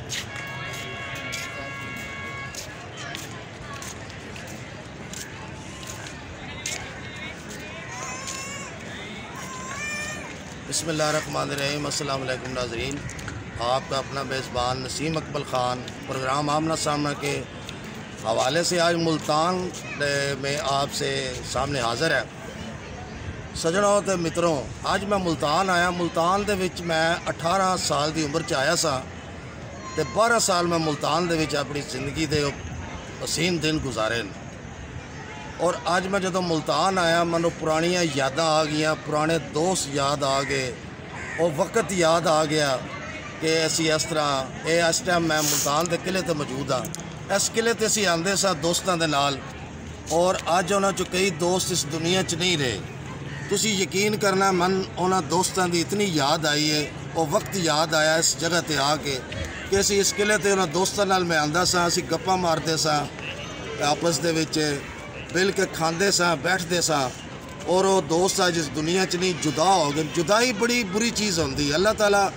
بسم اللہ الرحمن الرحیم۔ السلام علیکم ناظرین، آپ کا اپنا میزبان نسیم اقبال خان پروگرام آمنا سامنا کے حوالے سے آج ملتان میں آپ سے سامنے حاضر ہے۔ سجنوں تے متروں، آج میں ملتان آیا۔ ملتان دے وچ میں 18 سال دی عمر چ آیا سا تے 12 سال میں ملتان دے وچ اپنی زندگی دے حسین دن گزارے۔ اور آج میں جدوں ملتان آیا منو پرانیاں یاداں آ گئیاں، پرانے دوست یاد آ گئے، اور وقت یاد آ گیا کہ اسی اس طرح اس ٹائم میں ملتان دے قلعے تے موجود ہاں۔ اس قلعے تے اسی آندے سا دوستاں دے نال، اور اج انہاں چوں کئی دوست اس دنیا چ نہیں رہے۔ تسی یقین کرنا، من انہاں دوستاں دی اتنی یاد آئی ہے، اور وقت یاد آیا اس جگہ تے آ کے کہ اسی اس قلعے تے انہاں دوستاں نال میں آندا سا، اسی گپاں مارتے سا آپس دے وچ، مل کے کھاندے سا، بیٹھتے سا، اور وہ دوست جس دنیا چ نہیں جدا ہو گئے۔ جدائی بڑی بری چیز ہوندی ہے، اللہ تعالیٰ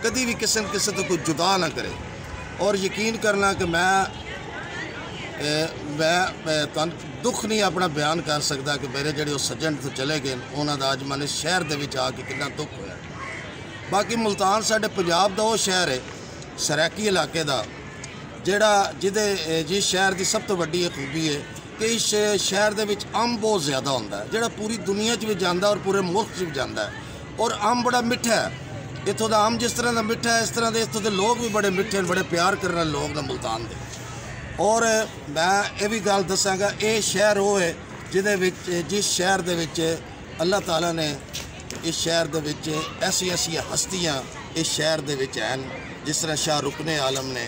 کدی بھی کسی تو کوئی جدا نہ کرے۔ اور یقین کرنا کہ میں دکھ نہیں اپنا بیان کر سکتا کہ میرے جڑے وہ سجن تو چلے گئے، انہوں دا اج میں شہر دے وچ آ کے کتنا دکھ ہویا۔ باقی ملتان ساڈے پنجاب دا وہ شہر ہے سرائکی علاقے دا، جس شہر دی سب تو وڈی خوبی ہے کہ اس شہر دے وچ امب بہت زیادہ ہوتا ہے، جڑا پوری دنیا چ بھی جاندہ اور پورے ملک چ بھی جاندہ ہے، اور امب بڑا میٹھا ہے۔ اتوں دا امب جس طرح دا میٹھا ہے، اس طرح دے اتوں دے لوگ بھی بڑے میٹھے ہیں، بڑے پیار کرنے لوگ نے ملتان دے۔ اور میں یہ بھی گل دساں گا، یہ شہر وہ ہے جس شہر دے وچ اللہ تعالیٰ نے اس شہر دے وچ ایسی ہستیاں اس شہر دے وچ ہیں، جس طرح شاہ رکن عالم نے،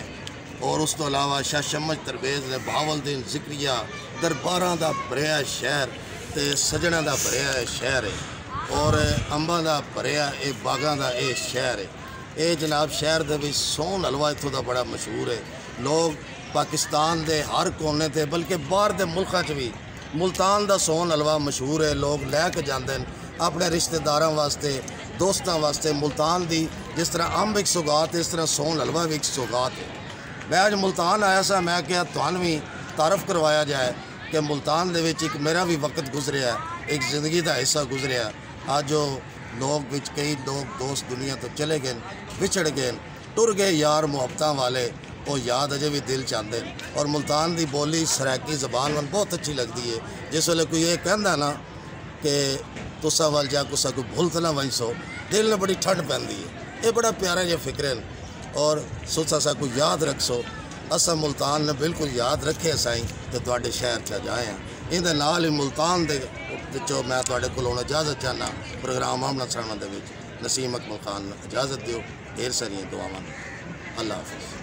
اور اس تو علاوہ شاہ شمج تربیز نے، بہاولدین ذکریہ، درباراں دا بھریا شہر تے سجناں دا بھریا شہر ہے، اور امباں دا بھریا باغاں دا شہر ہے۔ یہ جناب شہر دے وچ سون حلوہ اتوں دا بڑا مشہور ہے۔ لوگ پاکستان دے ہر کونے تے بلکہ باہر دے ملکاں چ بھی ملتان دا سون حلوہ مشہور ہے، لوگ لے کے جاندے ہیں اپنے رشتہ داراں واسطے، دوستاں واسطے۔ ملتان دی جس طرح امب ایک سوغات ہے، اس طرح سون حلوہ بھی ایک سوغات ہے۔ میں آج ملتان آیا سا، میں کیا تھانوں بھی تعارف کروایا جائے کہ ملتان دے وچ ایک میرا بھی وقت گزریا، ایک زندگی دا حصہ گزریا۔ آج جو لوگ وچ کئی لوگ دوست دنیا تو چلے گئے، بچھڑ گئے، ٹر گئے یار محبتاں والے، وہ یاد اجے بھی دل چاہتے ہیں۔ اور ملتان دی بولی سرائکی زبان من بہت اچھی لگتی ہے۔ جس ویلے کوئی یہ کہندا نا کہ تسا وال جا کسا کوئی بھولت نہ وہیں سو، دل میں بڑی ٹھنڈ پیندی ہے۔ یہ بڑا پیارا یہ فکر ہے، اور سوچا سا کوئی یاد رکھسو۔ اسا ملتان نے بالکل یاد رکھے سائیں تو تواڈے شہر چ جائیں ہیں۔ اندے نال ہی ملتان دے وچوں میں تواڈے کولوں اجازت چاہنا۔ پروگرام آمنا سامنا دے وچ نسیم اقبال خان اجازت دیو، ڈھیر ساریاں دعاواں۔ اللہ حافظ۔